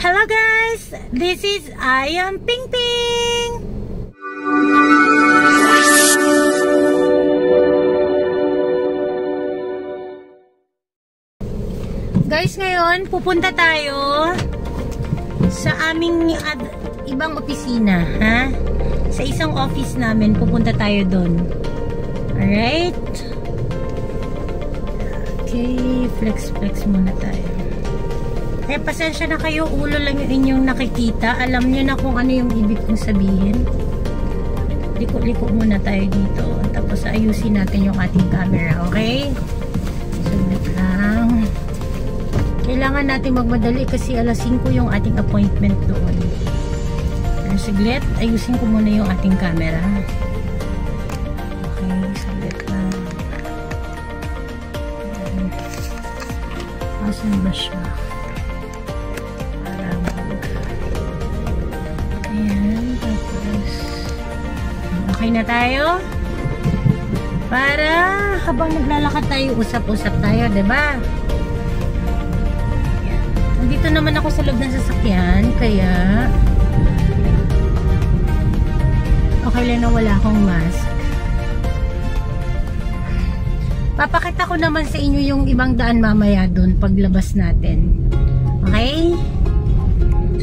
Hello guys, this is I am Ping Ping. Guys, ngayon pupunta tayo sa aming ibang opisina, ha? Sa isang office namin, pupunta tayo doon. Alright? Okay, flex muna tayo. Eh, pasensya na kayo, ulo lang yung inyong nakikita. Alam nyo na kung ano yung ibig kong sabihin. Liko muna tayo dito. Tapos ayusin natin yung ating camera, okay? Sunod lang. Kailangan natin magmadali kasi alas 5 yung ating appointment doon. Pero saglit, ayusin ko muna yung ating camera. Okay, saglit lang. Asan ba siya? Ayan, tapos okay na tayo para habang naglalakad tayo, usap-usap tayo, diba? Ayan. Nandito naman ako sa loob ng sasakyan, kaya okay lang na wala akong mask. Papakita ko naman sa inyo yung ibang daan mamaya doon paglabas natin, okay?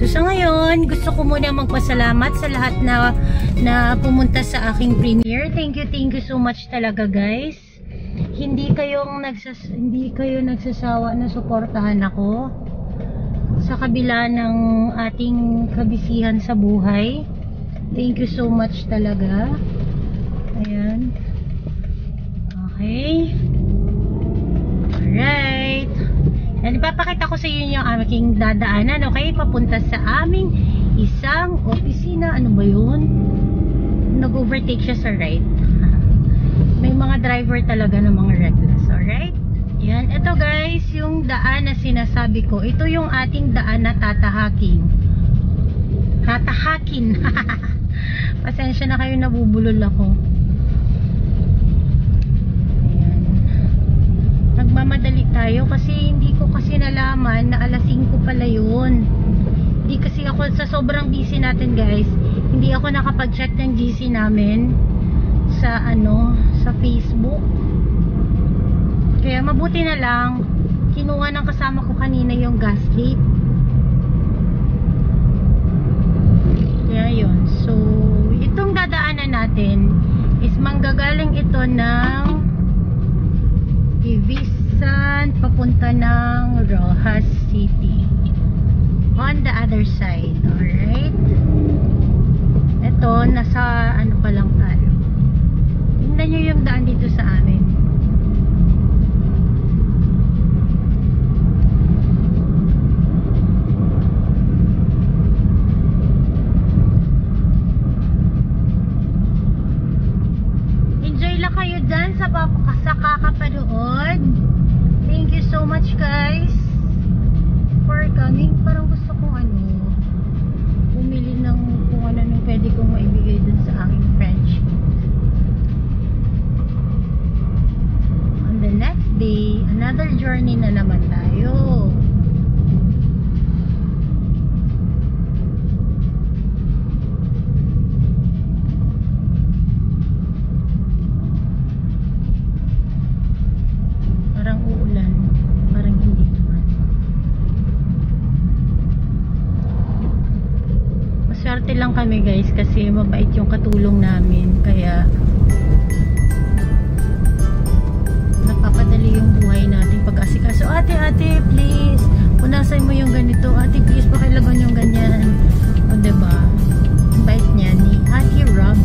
So sa ngayon, gusto ko muna magpasalamat sa lahat na pumunta sa aking premiere. Thank you so much talaga guys. Hindi kayo nagsasawa na suportahan ako sa kabila ng ating kabisihan sa buhay. Thank you so much talaga. Ayan. Okay. Alright. Yan, ipapakita ko sa inyo yung aking dadaanan, okay? Papunta sa aming isang opisina. Ano ba yun? Nag-overtake siya sa right. May mga driver talaga ng mga reckless, alright? Yan, ito guys, yung daan na sinasabi ko. Ito yung ating daan na tatahakin. Pasensya na kayo, nabubulol ako. Nagmamadali tayo kasi hindi ko kasi nalaman na alas 5 pala yun. Hindi kasi ako, sa sobrang busy natin guys, hindi ako nakapag-check ng GC namin sa sa Facebook. Kaya mabuti na lang kinuha ng kasama ko kanina yung gas leak. Kaya yun. So itong dadaanan natin is manggagaling ito ng Ibisan papunta ng Rojas City on the other side. Alright, ito nasa pa lang tayo. Tingnan nyo yung daan dito sa amin. Enjoy lang kayo dyan sa kakapanood. Thank you so much guys for coming. Parang gusto kong bumili ng kung ano nung pwede kong maibigay dun sa aking friendship. On the next day, another journey na naman tayo. Swerte lang kami guys kasi mabait yung katulong namin, kaya nagpapadali yung buhay natin pag-asikaso. Ate please punasan mo yung ganito, ate please pakilaban yung ganyan, o diba, ang bait niya ni Ate Rob.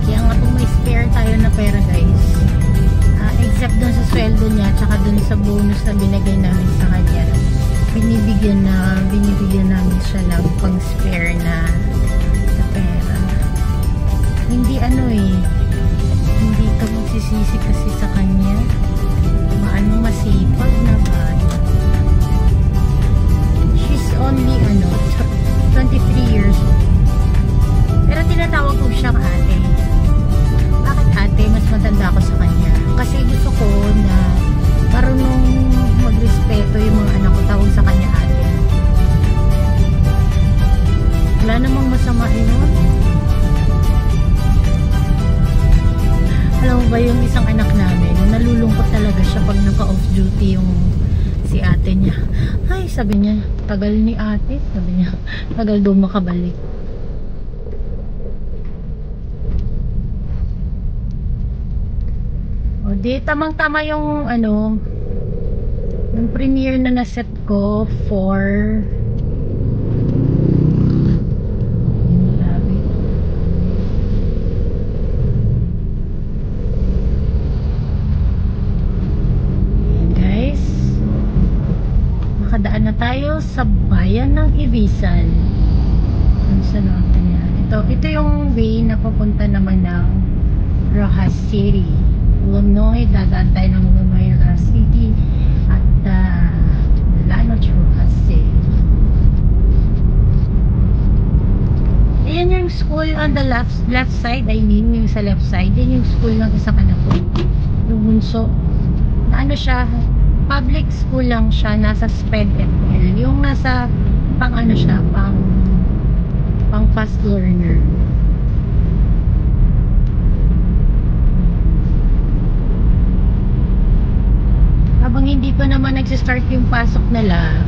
Kaya nga kung may spare tayo na pera guys, except dun sa sweldo niya tsaka dun sa bonus na binigay namin sa kanya, binibigyan namin siya ng pang spare na pera. Hindi hindi ka magsisisi kasi sa kanya, masipag na ba. She's only 23 years old, pero tinatawag ko siya ate. Bakit ate? Mas matanda ako sa kanya kasi gusto ko na marunong duty yung si ate niya. Ay, sabi niya, tagal ni ate. Sabi niya, tagal daw makabalik. O, di tamang-tama yung ano, yung premiere na naset ko for daan na tayo sa bayan ng Ibisan. Saan natin yan? Ito yung way na papunta naman ng Rojas City. Illinois, dadaan tayo ng Illinois, Rojas City at Lanoch, Rojas City. Ayan yung school on the left side. I mean, yung sa left side. Yan yung school ng isang anak ko. Yung bunso. Na ano siya, public school lang siya, nasa SPED-FL. Yung nasa pang ano siya, pang fast learner. Habang hindi pa naman nagsistart yung pasok nila,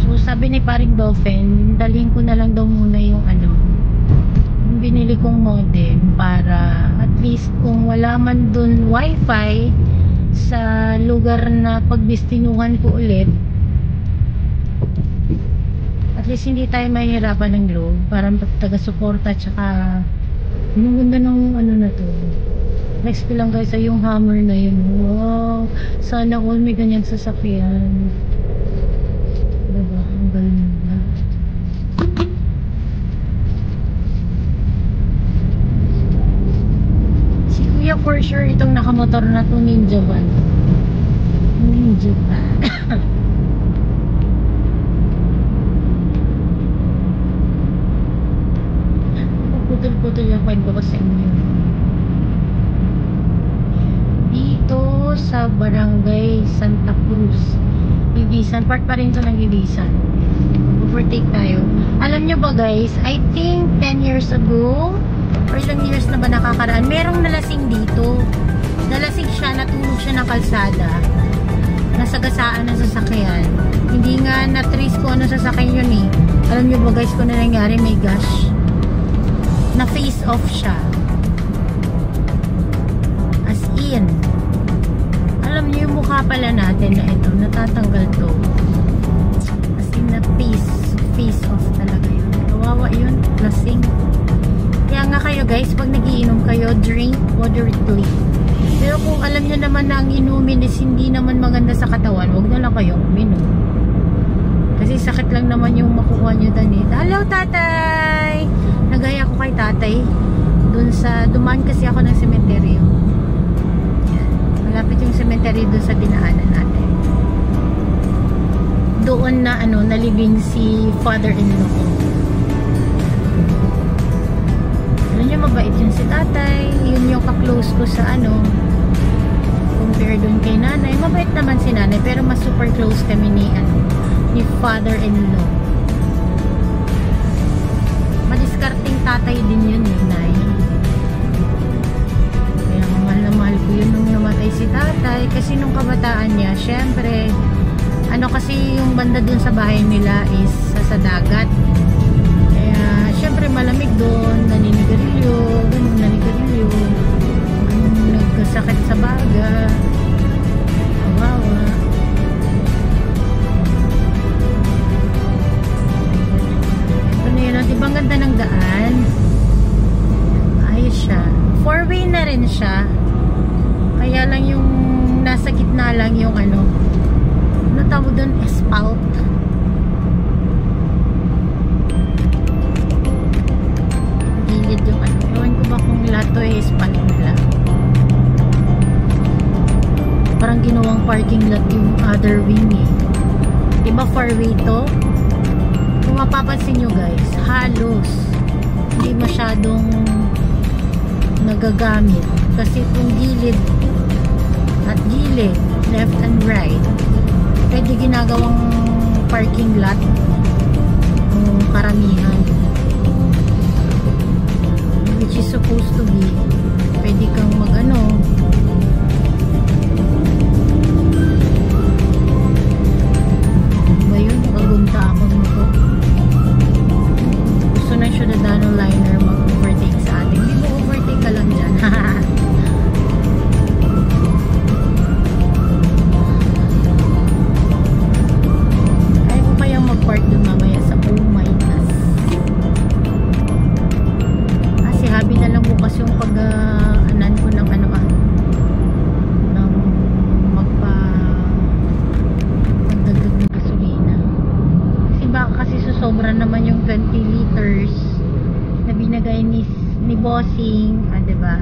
so sabi ni paring Dolphin, dalhin ko na lang daw muna yung ano, yung binili kong modem para at least kung wala man dun wifi sa lugar na pagdistinuhan ko ulit, at least hindi tayo mahihirapan ng load para taga-suporta. Tsaka yung ganda ng ano na to, next ko lang guys ay yung Hummer na yun. Wow, sana all may ganyan sasakyan, diba? Ang galing na. Kuya for sure itong nakamotor na to, Ninja van. Ninja van. Putol-putol yung point ko sa inyo. Dito sa Barangay Santa Cruz, Ibisan. Part pa rin to ng Ibisan. Overtake tayo. Alam nyo ba guys, I think 10 years ago or ilang years na ba nakakaraan, merong nalasing dito. Nalasing siya, natulog siya ng kalsada, nasagasaan ng sasakyan. Hindi nga na-trace ko ano sasakyan yun eh. Alam nyo ba guys kung ano nangyari? May gosh, na face off siya, as in, alam nyo yung mukha pala natin na ito, natatanggal to, as in na face off talaga yun. Kawawa yun, lasing. Kaya nga kayo guys, pag nagiinom kayo, drink moderately. Pero kung alam nyo naman na ang inumin is hindi naman maganda sa katawan, huwag na lang kayong uminom. Kasi sakit lang naman yung makukuha nyo doon eh. Hello tatay! Nagaya ko kay tatay. Dumaan kasi ako ng sementeryo. Malapit yung sementeryo doon sa dinaanan natin. Doon na nalibing si father-in-law ko. Mabait yun si tatay, yun yung ka-close ko sa compare dun kay nanay. Mabait naman si nanay, pero mas super close kami ni father-in-law. Madiskarting tatay din yun nay. Kaya mahal na mahal ko yun nung namatay si tatay, kasi nung kabataan niya, syempre kasi yung banda dun sa bahay nila is sa dagat. Siyempre malamig doon, naninigarilyo, nagkasakit sa baga, kawawa. Ito na yun, diba ang ganda ng daan? Ayos siya, 4-way na rin siya, kaya lang yung nasa gitna lang yung ano tawag doon, asphalt. Yung ewan ko ba kung lahat to is panimula. Parang ginawang parking lot yung other wing eh. Diba 4-way to? Kung mapapansin nyo guys, halos hindi masyadong nagagamit kasi kung gilid at gilid, left and right, pwede ginagawang parking lot kung karamihan, which is supposed to be pwede kang bossing, diba?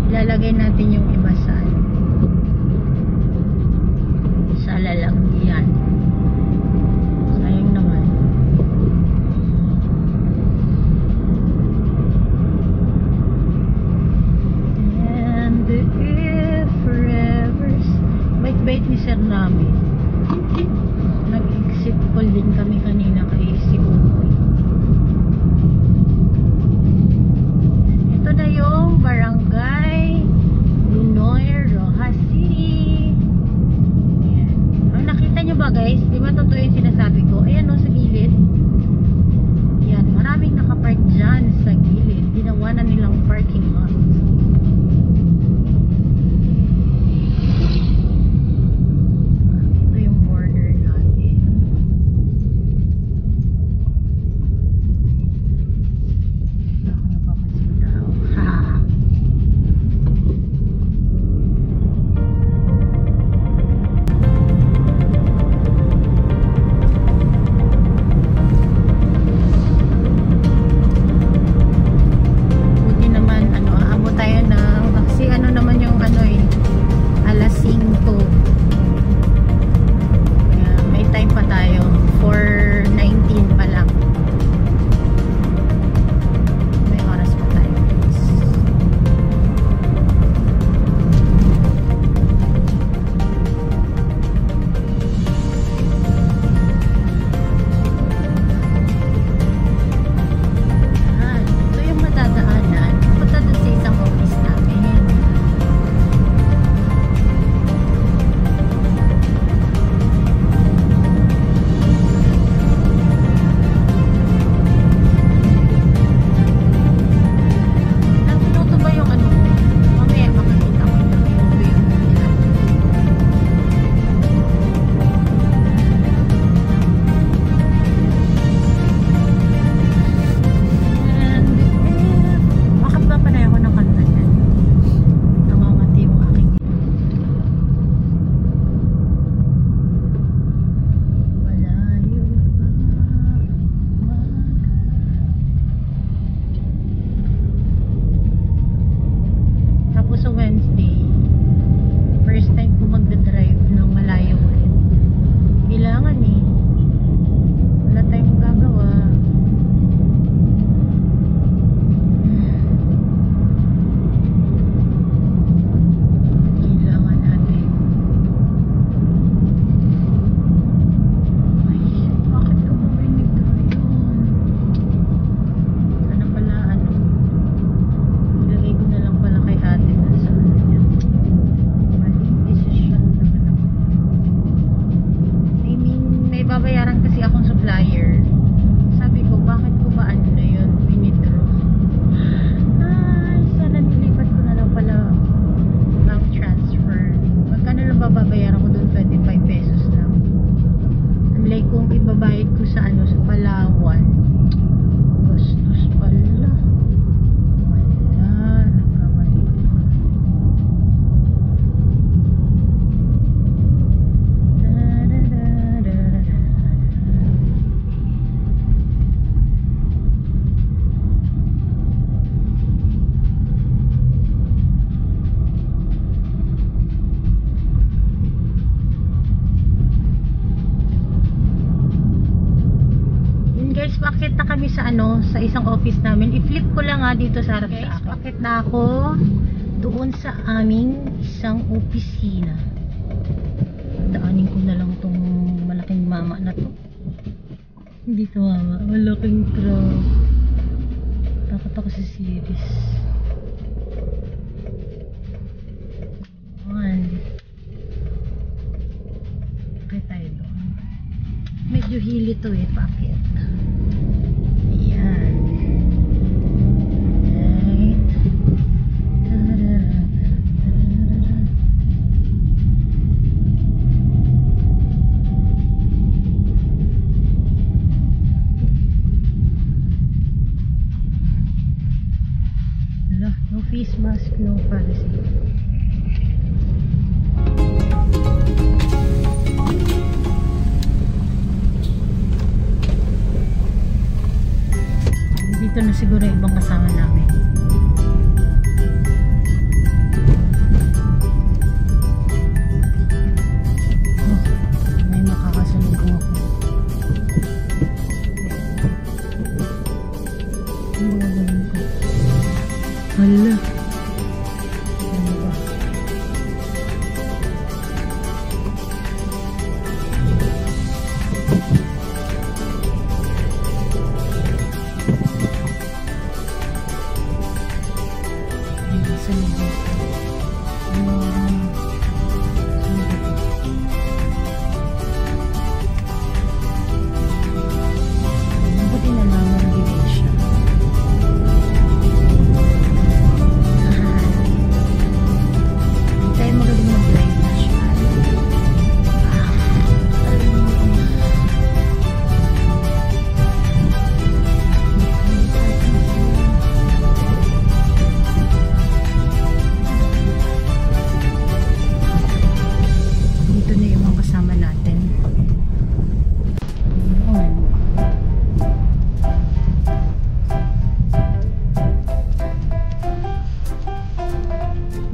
Ilalagay natin yung iba sa lalagyan. Sayang naman. And if forever, bait-bait ni sir namin. Nag-exit call din kami kanina kay si Unoy. Ito na yung barangay Unoy, Rojas City. Ayan. Ang nakita nyo ba guys, di ba totoo yung sinasabi ko? Ayan o, sa gilid. Yan, maraming nakapark dyan sa gilid. Ginawa na nilang parking lot. Ito yung border natin. Ako napapansin tao. Ha! Buti naman, aabot tayo ng, kasi naman yung alas 5. Kaya may time pa tayo. 4:19 pa lang. May oras pa tayo. Ito yung madadaanan. Punta dun sa isang office namin. Minuto ba yung mamaya makakita ko yung minuto yung bakit ba panay ako ng kanta niyan? Namamati yung aking malayo pa. Tapos sa Wednesday, first time ko magdadrive ng malayo rin. Kailangan wala tayong magagawa. Kailangan natin. Ay, bakit ko ba may nagdrive yun? Sana pala ilagay ko na lang pala kay ate dun sa niya. Maling decision naman ako. I mean, may babayaran kasi akong supplier. Sabi ko, bakit ko ba na yun? Winidraw. Ay, sana nilipat ko na lang pala bank transfer. Magkano lang ba babayaran ko dun? 25 pesos lang. Unlike kung ibabayad ko sa sa Palawan. Bastos pala. Wala, nagkamali ko pa. Yun guys, pakit na kami sa sa isang office namin. I-flip ko lang dito sa harap sa akin. Pakit na ako doon sa aming isang opisina. Daanin ko na lang tong malaking mama na to. Hindi to mama, malaking truck. Takot ako sa series. Pakit tayo doon. Medyo hili to pakit. Ayan. No face mask, no privacy. Dito na siguro ibang kasama namin. kasama natin. Ayun.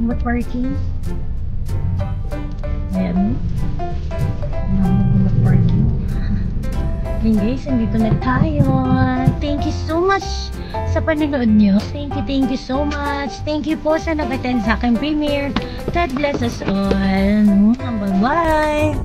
What parking? Ayan. What parking? Ayun guys, nandito na tayo. Thank you so much sa panonood nyo. Thank you so much. Thank you po sa nag-attend sa aking premiere. God bless us all. Bye-bye.